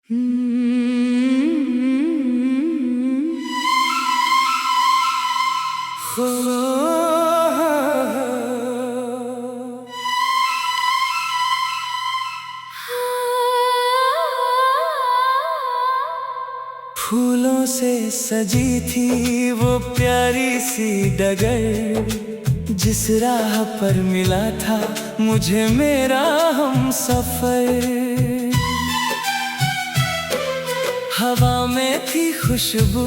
फूलों से सजी थी वो प्यारी सी डगर, जिस राह पर मिला था मुझे मेरा हमसफर। हवा में थी खुशबू,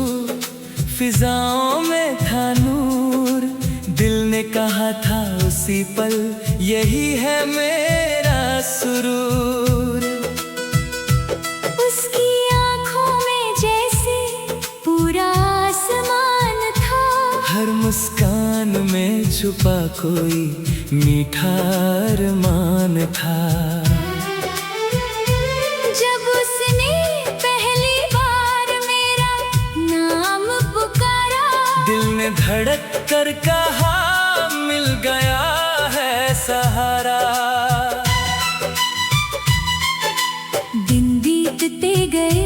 फिजाओं में था नूर, दिल ने कहा था उसी पल यही है मेरा सुरूर। उसकी आँखों में जैसे पूरा आसमान था, हर मुस्कान में छुपा कोई मीठा अरमान था। जब उसने पहली बार मेरा नाम पुकारा, दिल ने धड़क कर कहा मिल गया है सहारा। दिन बीतते गए,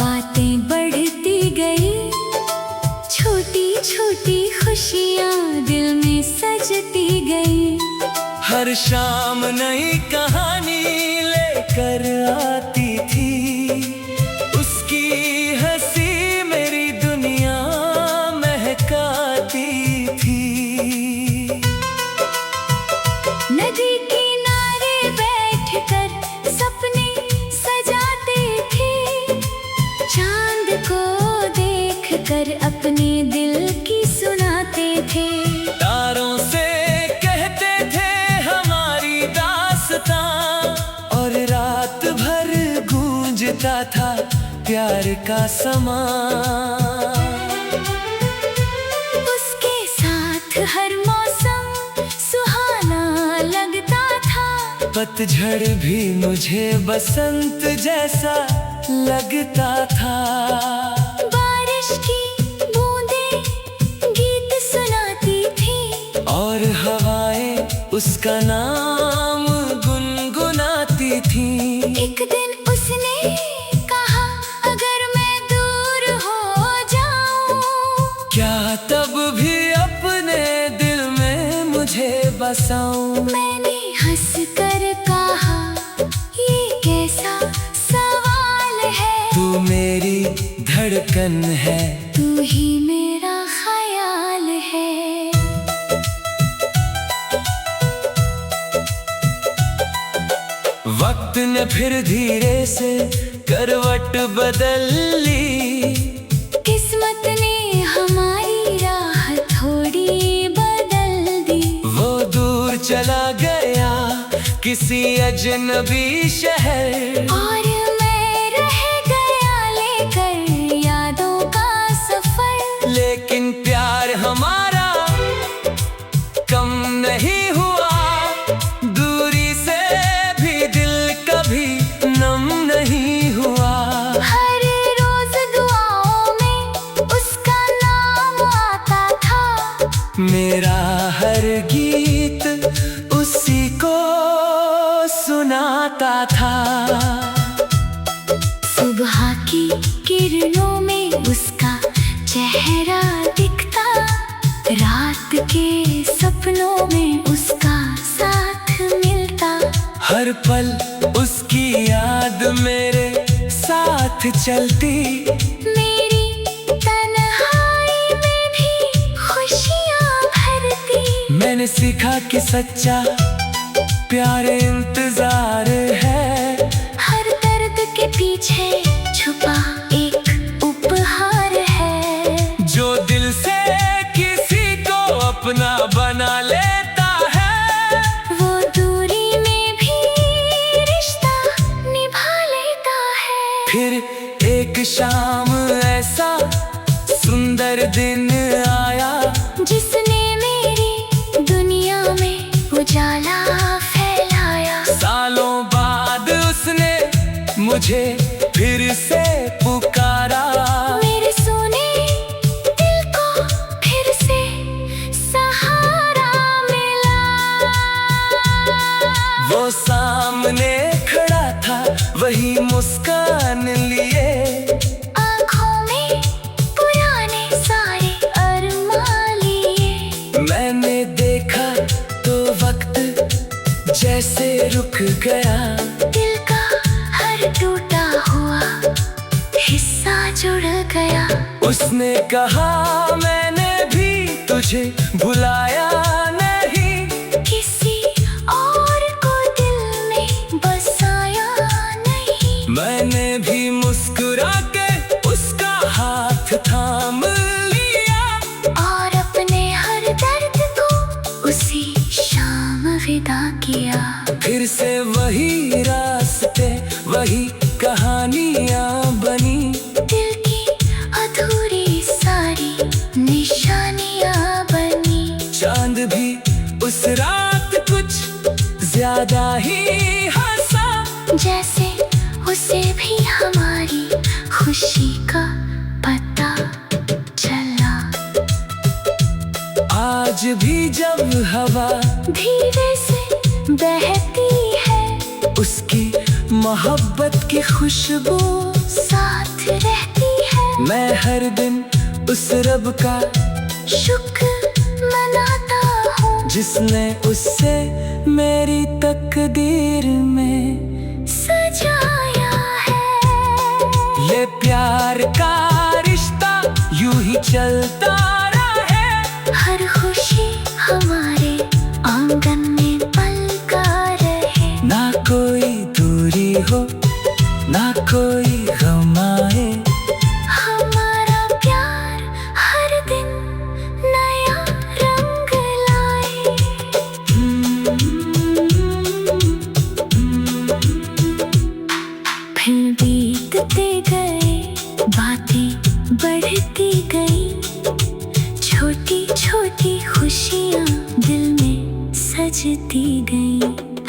बातें बढ़ती गई, छोटी छोटी खुशियाँ दिल में सजती गई। हर शाम नई कहानी लेकर आती थी, उसकी हंसी मेरी दुनिया महकाती थी। नदी किनारे बैठकर सपने सजाते थे, चांद को देखकर अपने दिल की सुनाते थे। तारों से कहते थे हमारी दास्तां, और रात भर गूंजता था प्यार का समा। उसके साथ हर मौसम सुहाना लगता था, पतझड़ भी मुझे बसंत जैसा लगता था। बारिश की बूंदें गीत सुनाती थी, और हवाएं उसका नाम गुनगुनाती थी। एक दिन उसने कहा अगर मैं दूर हो जाऊं, क्या तब भी अपने दिल में मुझे बसाऊं। मैंने हंस कर कहा ये कैसा सवाल है, तू मेरी धड़कन है, तू ही मेरा ख्याल है। वक्त ने फिर धीरे से करवट बदल ली, किस्मत ने हमारी राह थोड़ी बदल दी। वो दूर चला गया किसी अजनबी शहर, और मैं रह गया लेकर यादों का सफर। लेकिन प्यार हमारा कम नहीं हुआ, दूरी से भी दिल कभी नम नहीं हुआ। हर रोज दुआओं में उसका नाम आता था, मेरा हर गीत उसी को सुनाता था। सुबह की किरणों में उसका चेहरा दिखता, रात के सपनों में उसका साथ मिलता। हर पल उसकी याद मेरे साथ चलती, मेरी तन्हाई में भी खुशियाँ भरती। मैंने सीखा कि सच्चा प्यार इंतजार है, हर दर्द के पीछे छुपा एक उपहार है। जो दिल से किसी को अपना बना लेता है, वो दूरी में भी रिश्ता निभा लेता है। फिर एक शाम ऐसा सुंदर दिन आया, जिसने मेरी दुनिया में उजाला फैलाया। सालों बाद उसने मुझे फिर से पुकारा, मेरे सोने दिल को फिर से सहारा मिला। वो सामने खड़ा था वही मुस्कान लिए, आँखों में पुराने सारे अरमान लिए। मैंने देखा तो वक्त जैसे रुक गया, दिल का हर टूटा हुआ हिस्सा जुड़ गया। उसने कहा मैंने भी तुझे भुलाया नहीं, किसी और को दिल में बसाया नहीं। मैंने भी मुस्कुरा के उसका हाथ थाम लिया, और अपने हर दर्द को उसी शाम विदा किया। फिर से वही रास्ते वही कहानियां बनी, दिल की अधूरी सारी निशानियां बनी। चांद भी उस रात कुछ ज्यादा ही हंसा, जैसे उसे भी हमारी खुशी का पता चला। आज भी जब हवा धीरे से बहती है, उसकी मोहब्बत की खुशबू साथ रहती है। मैं हर दिन उस रब का शुक्र मनाता हूँ, जिसने उससे मेरी तकदीर में सजाया है। ये प्यार का रिश्ता यूं ही चलता रहे, हर खुशी हमारे आंगन में पलका रहे। ना कोई दूरी हो ना कोई गम आए, हमारा प्यार हर दिन नया रंग लाए। फिर बीतते गए, बातें बढ़ती गई, छोटी छोटी खुशियाँ दिल में सजती गई।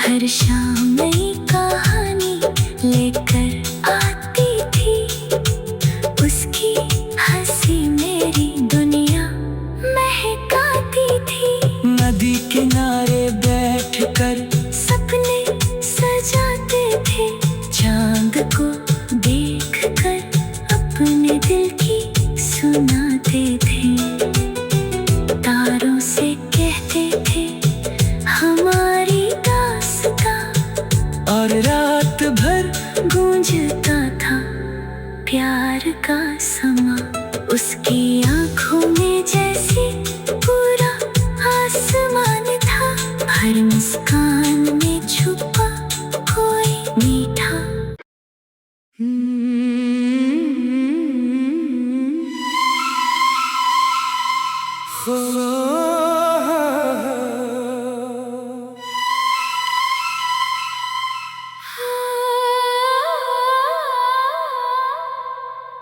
हर शाम नई कहानी लेकर आती थी, उसकी हंसी मेरी दुनिया महकाती थी। नदी किनारे बैठकर सपने सजाते थे, चांद को देखकर अपने दिल की सुनाते थे। तारों से कहते थे हमारी दास्तां, और रात भर गूंजता था प्यार का समा। उसकी आंखों में जैसे पूरा आसमान था, हर मुस्कान में छुपा कोई मीठा।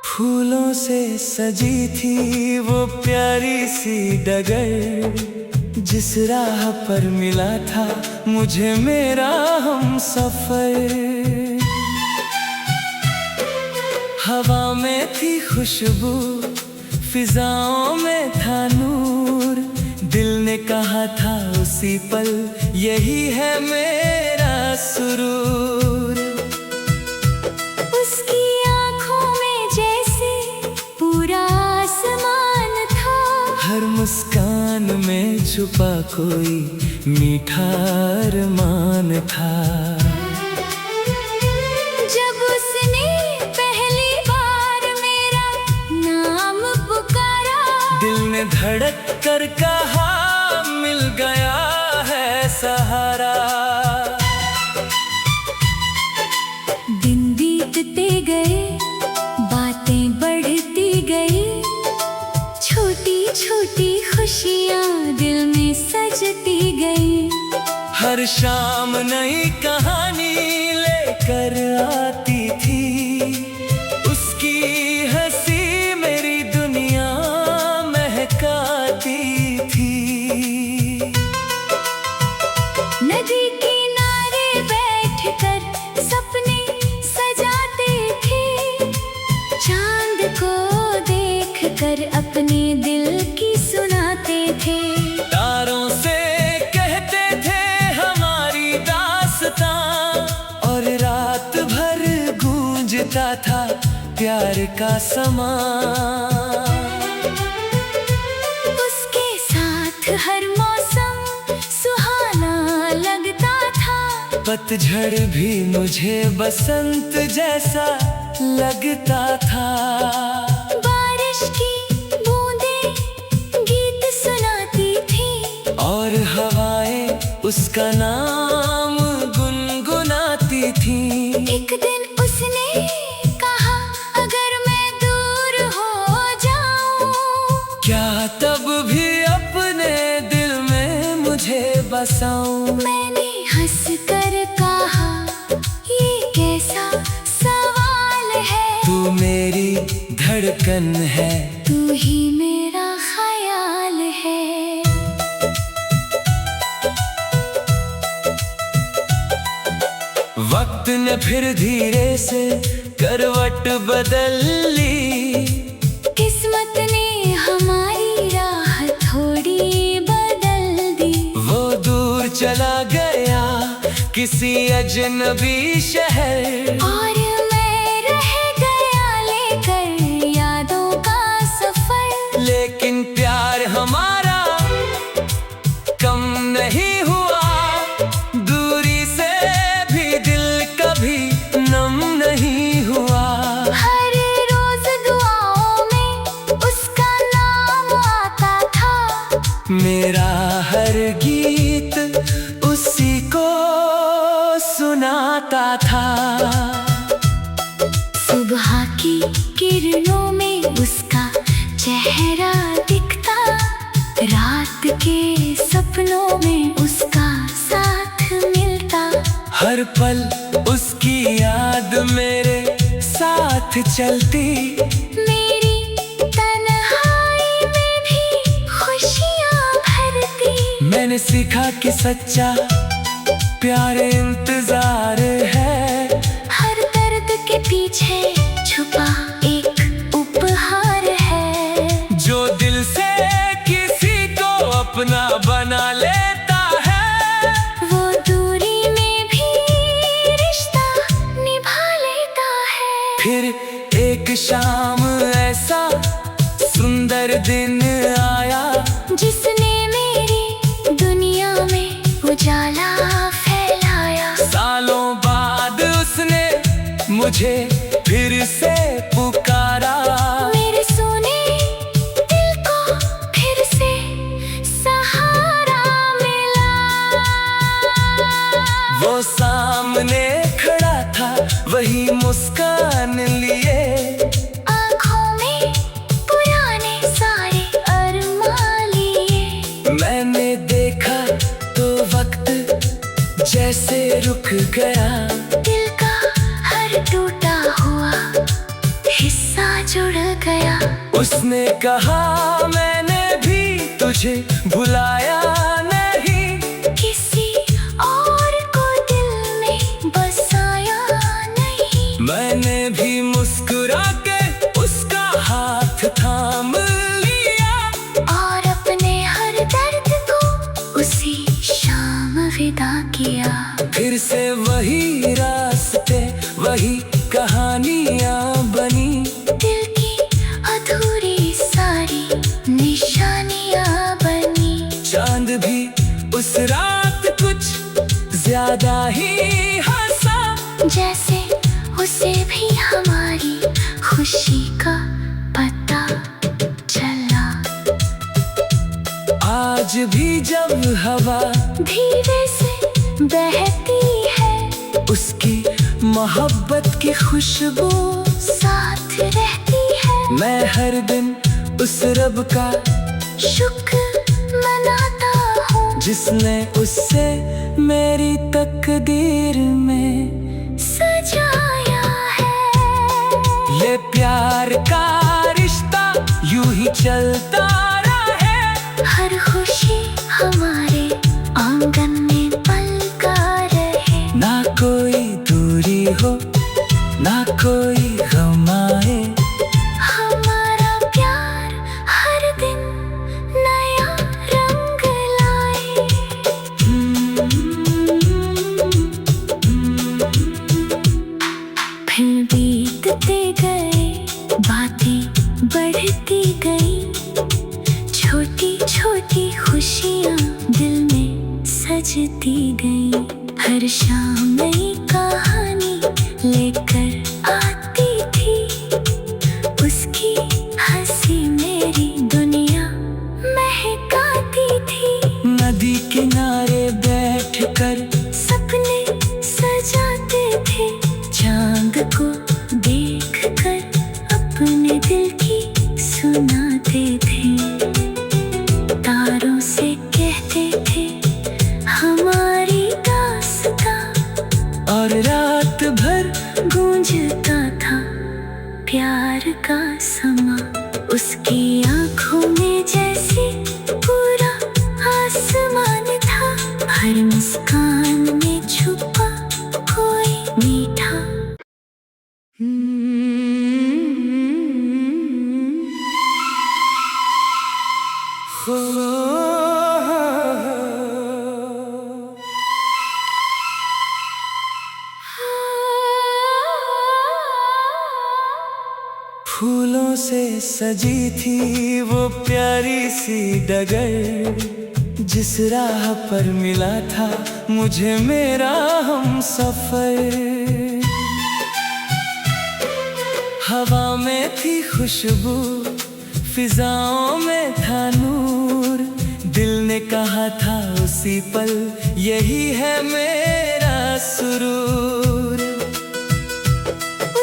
फूलों से सजी थी वो प्यारी सी डगर, जिस राह पर मिला था मुझे मेरा हमसफर। हवा में थी खुशबू, फिजाओं में था नूर, दिल ने कहा था उसी पल यही है मेरा सुरूर। उसकी आंखों में जैसे पूरा आसमान था, हर मुस्कान में छुपा कोई मीठा अरमान था। जब उसने पहली बार मेरा नाम पुकारा, दिल ने धड़क कर कहा मिल गया है सहारा। दिन बीतते गए, बातें बढ़ती गई, छोटी छोटी खुशियाँ दिल में सजती गई। हर शाम नई कहानी लेकर आती थी, उसकी हंसी मेरी दुनिया महकाती थी। नदी किनारे बैठकर सपने सजाते थे, चांद को देखकर अपने दिल की सुनाते थे। तारों से कहते थे हमारी दास्तां, और रात भर गूंजता था प्यार का समा। उसके साथ हर मौसम सुहाना लगता था। पतझड़ भी मुझे बसंत जैसा लगता था। बारिश की बूंदें गीत सुनाती थी और हवाएं उसका नाम गुनगुनाती थी। एक दिन उसने कहा, अगर मैं दूर हो जाऊं, क्या तब भी अपने दिल में मुझे बसाऊं। मैंने हंस कर कहा, ये कैसा सवाल है। तू मेरी धड़कन है, तू ही मेरा ख्याल है। वक्त ने फिर धीरे से करवट बदल ली। किस्मत ने हमारी राह थोड़ी बदल दी। वो दूर चला गया किसी अजनबी शहर। और मैं रह गया लेकर यादों का सफर। लेकिन प्यार हमारा कम नहीं हुआ। दूरी से भी दिल कभी नम नहीं हुआ। हर रोज दुआओं में उसका नाम आता था। मेरा हर गीत उसी को सुनाता था। सुबह की किरणों में उसका चेहरा दिखता। रात के सपनों में उसका साथ मिलता। हर पल उसकी याद मेरे साथ चलती। मेरी तन्हाई में भी खुशियाँ भरती। मैंने सीखा कि सच्चा प्यार इंतजार है। हर दर्द के पीछे छुपा एक उपहार है। जो दिल से किसी को अपना बना लेता है, वो दूरी में भी रिश्ता निभा लेता है। फिर एक शाम ऐसा सुंदर दिन आया, जिसने मेरी दुनिया में उजाला फैलाया। सालों बाद उसने मुझे फिर से पुकारा। मेरे सोने दिल को फिर से सहारा मिला। वो सामने खड़ा था वही मुस्कान लिए। आँखों में पुराने सारे अरमान लिए। मैंने देखा तो वक्त जैसे रुक गया। दिल का हर टूटा हुआ हिस्सा जुड़ गया। उसने कहा, मैंने भी तुझे भुलाया नहीं। किसी और को दिल में बसाया नहीं। मैंने भी मुस्कुरा के उसका हाथ थाम लिया। और अपने हर दर्द को उसी शाम विदा किया। फिर से वही रास्ते वही कहानियां बनी। दिल की अधूरी सारी निशानियां बनी। चांद भी उस रात कुछ ज्यादा ही हंसा। जैसे उसे भी हमारी खुशी का पता चला। आज भी जब हवा धीरे से बहती है, उसकी मोहब्बत की खुशबू साथ रहती है। मैं हर दिन उस रब का शुक्र मनाता हूँ, जिसने उससे मेरी तकदीर में सजाया है। ये प्यार का रिश्ता यूं ही चलता रहे। हर खुशी हमारे आंगन में पलका रहे। ना कोई दूरी हो ना कोई गम आए। हमारा प्यार हर दिन नया रंग लाए। फिर भी बीतते गए, बातें बढ़ती गई, छोटी छोटी खुशियाँ दिल में सजती गई। हर शाम नई कहानी लेकर आती थी, उसकी हंसी मेरी दुनिया महकाती थी। नदी किनारे बैठकर सपने सजाते थे, चांद को देखकर अपने दिल की सुनाते थे। तारों से कहते थे हमारी दास्तां, और रात भर गूंजता था प्यार का समा। उसकी आंखों में जैसे पूरा आसमान था, हर मुस्कान में छुपा कोई मीठा। फूलों से सजी थी वो प्यारी सी डगर, जिस राह पर मिला था मुझे मेरा हमसफर। हवा में थी खुशबू, फिजाओं में था नूर, दिल ने कहा था उसी पल यही है मेरा सुरूर।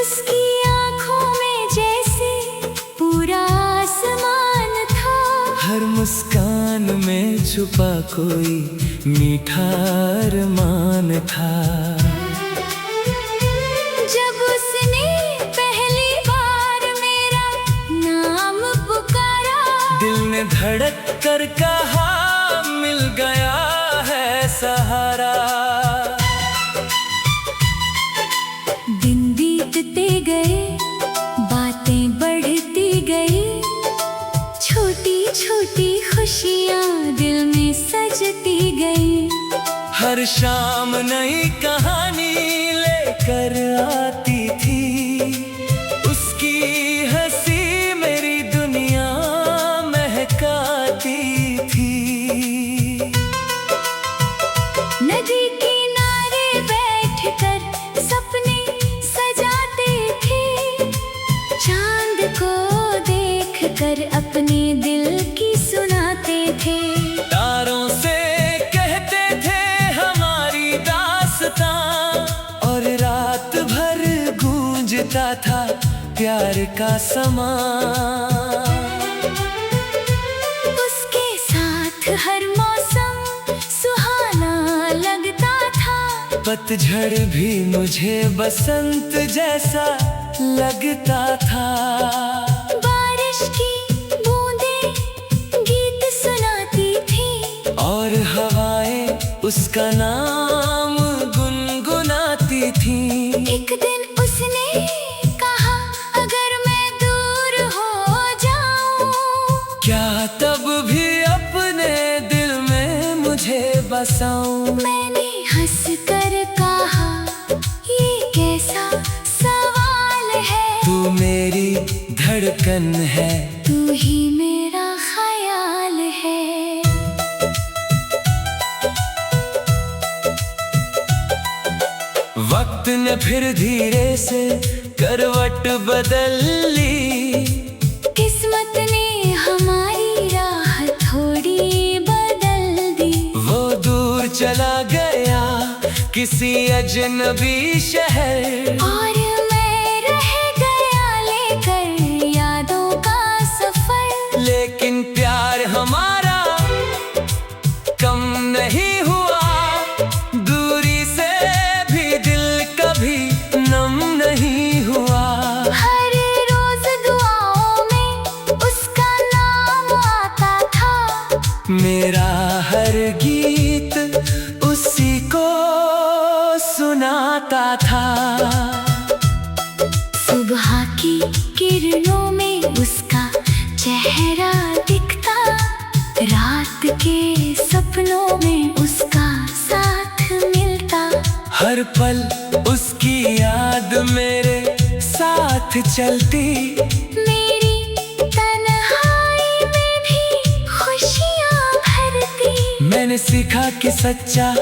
उसकी आंखों में जैसे पूरा आसमान था, हर मुस्कान में छुपा कोई मीठा अरमान था। जब उसने पहली बार मेरा नाम पुकारा, दिल ने धड़क कर कहा मिल गया है सहारा। दिन बीतते गए, बातें बढ़ती गई, छोटी छोटी खुशियाँ दिल में सजती गई। हर शाम नई कहानी लेकर आती थी, उसकी हंसी मेरी दुनिया महकाती थी। नदी किनारे बैठकर सपने सजाते थे, चांद को देखकर अपने दिल की सुनाते थे। तारों से कहते थे हमारी दास्तां, और रात भर गूंजता था प्यार का समा। उसके साथ हर मौसम सुहाना लगता था, पतझड़ भी मुझे बसंत जैसा लगता था। बारिश की बूंदें गीत सुनाती थी, और हवाएं उसका नाम गुनगुनाती थी। एक दिन उसने कहा अगर मैं दूर हो जाऊं, क्या तब भी अपने दिल में मुझे बसाऊं। मैंने हंस कर कहा ये कैसा सवाल है, तू मेरी धड़कन है, तू ही मेरा ख्याल है। वक्त ने फिर धीरे से करवट बदल ली, किस्मत ने हमारी राह थोड़ी बदल दी। वो दूर चला गया किसी अजनबी शहर, और मैं रह गया लेकर यादों का सफर। लेकिन प्यार हमारा कम नहीं हुआ, दूरी से भी दिल कभी नम नहीं हुआ। हर रोज दुआओं में उसका नाम आता था, मेरा हर गीत उसी को सुनाता था। सुबह की किरणों में उसका चेहरा दिखता, रात के सपनों में उसका साथ मिलता। हर पल उसकी याद मेरे साथ साथ चलती, मेरी तन्हाई में भी खुशियाँ भरती। मैंने सीखा कि सच्चा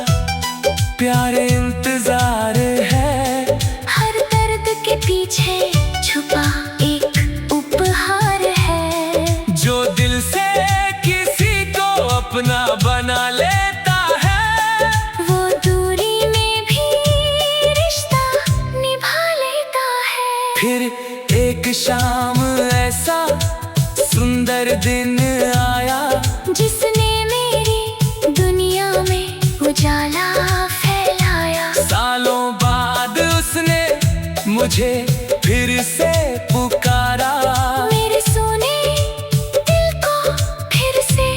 प्यार इंतजार है, हर दर्द के पीछे छुपा एक उपहार है। जो दिल से किसी को अपना बना लेता है, वो दूरी में भी रिश्ता निभा लेता है। फिर एक शाम ऐसा सुंदर दिन आया, जिसने मेरी दुनिया में उजाला फैलाया। सालों बाद उसने मुझे फिर से पुकारा, मेरे सोने दिल को फिर से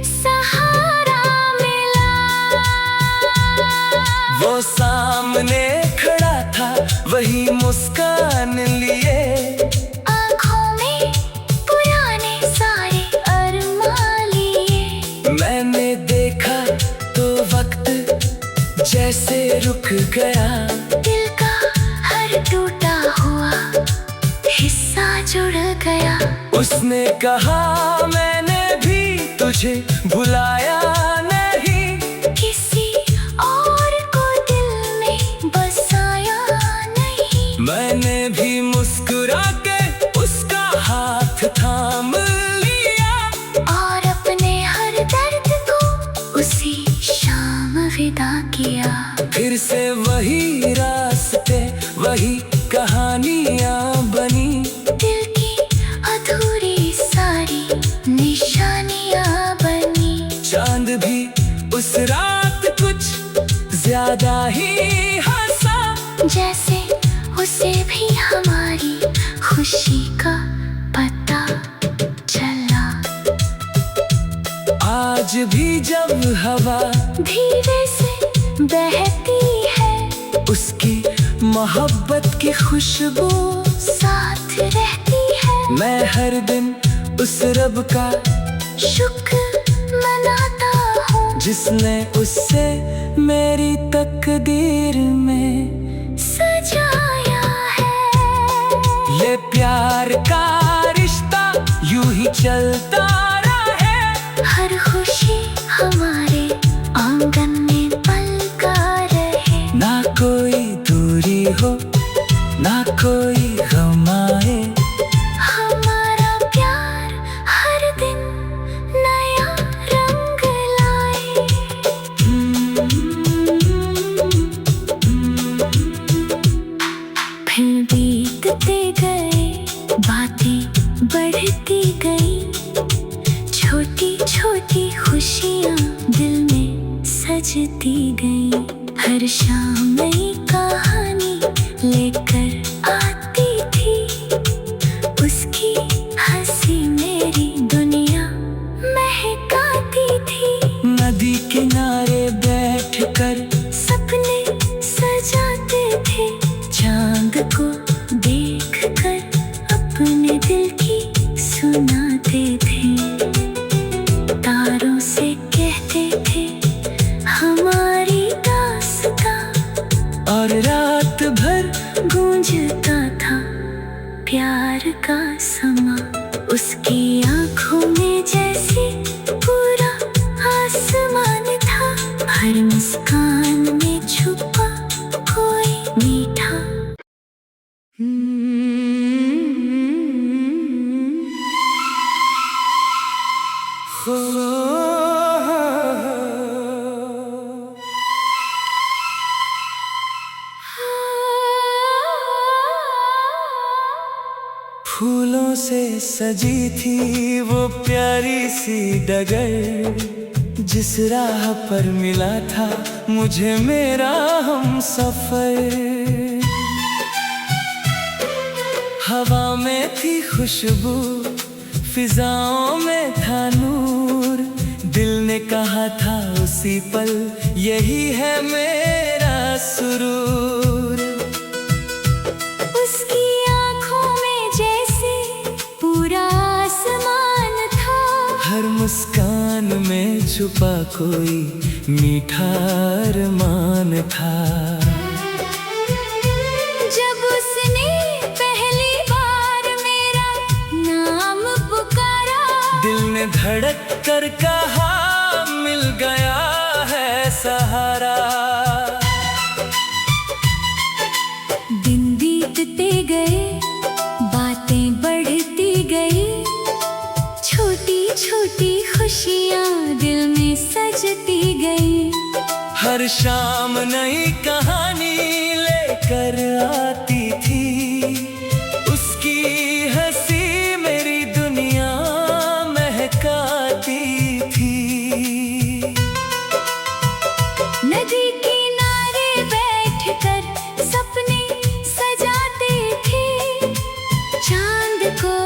सहारा मिला। वो सामने खड़ा था वही मुस्कान लिए, आँखों में पुराने सारे अरमान लिए। मैंने देखा तो वक्त जैसे रुक गया, दिल का हर टूटा हुआ हिस्सा जुड़ गया। उसने कहा मैंने भी तुझे भुलाया नहीं, किसी और को दिल में बसाया नहीं। मैंने भी मुस्कुरा के उसका हाथ थाम लिया, और अपने हर दर्द को उसी शाम विदा किया। फिर से वही रास्ते वही कहानियां बनी, दिल की अधूरी सारी निशानियां बनी। चांद भी उस रात कुछ ज्यादा ही हंसा, जैसे उसे भी हमारी खुशी का पता चला। आज भी जब हवा धीरे से बहती है, उसकी मोहब्बत की खुशबू साथ रहती है। मैं हर दिन उस रब का शुक्र मनाता हूँ, जिसने उससे मेरी तकदीर में सजाया है। ये प्यार का रिश्ता यूं ही चलता रहे, हर खुशी हमारे आंगन में पलका रहे। ना कोई दूरी हो ना कोई गम आए, हमारा प्यार हर दिन नया रंग लाए। फिर बीतते गए, बातें बढ़ती गई। छोटी छोटी खुशियाँ दिल में सजती गई। हर शाम नई कहानी लेकर आती थी, उसकी हंसी मेरी दुनिया महकाती थी। नदी किनारे बैठकर सपने सजाते थे, चांद को देखकर अपने दिल की सुनाते थे। तारों से कहते थे हमारी दास्तां, और रात भर गूंजता था प्यार का समा। उसकी आंखों में जैसे पूरा आसमान था, हर मुस्कान में छुपा कोई मीठा। फूलों से सजी थी वो प्यारी सी डगर, जिस राह पर मिला था मुझे मेरा हमसफर। हवा में थी खुशबू, फिजाओं में था नूर, दिल ने कहा था उसी पल यही है मेरा सुरूर। उसकी आंखों में जैसे पूरा आसमान था, हर मुस्कान में छुपा कोई मीठा अरमान था। जब उसने पहली धड़क कर कहा मिल गया है सहारा। दिन बीतते गए, बातें बढ़ती गई, छोटी छोटी खुशियाँ दिल में सजती गई। हर शाम नई कहानी लेकर आती थी, उसकी हंसी मेरी दुनिया महकाती थी। नदी किनारे बैठकर सपने सजाते थे, चांद को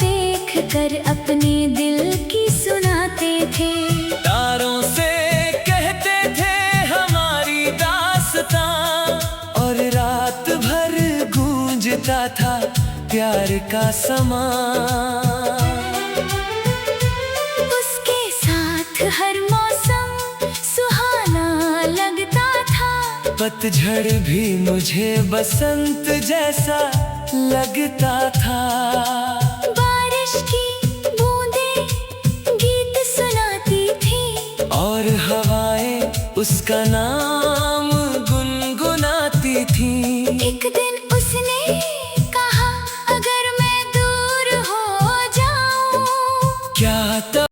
देखकर अपने दिल की सुनाते थे। तारों से कहते थे हमारी दास्तां, और रात भर गूंजता था प्यार का समा। उसके साथ हर मौसम सुहाना लगता था, पतझड़ भी मुझे बसंत जैसा लगता था। बारिश की बूंदें गीत सुनाती थी, और हवाएं उसका नाम गुनगुनाती थी। एक दिन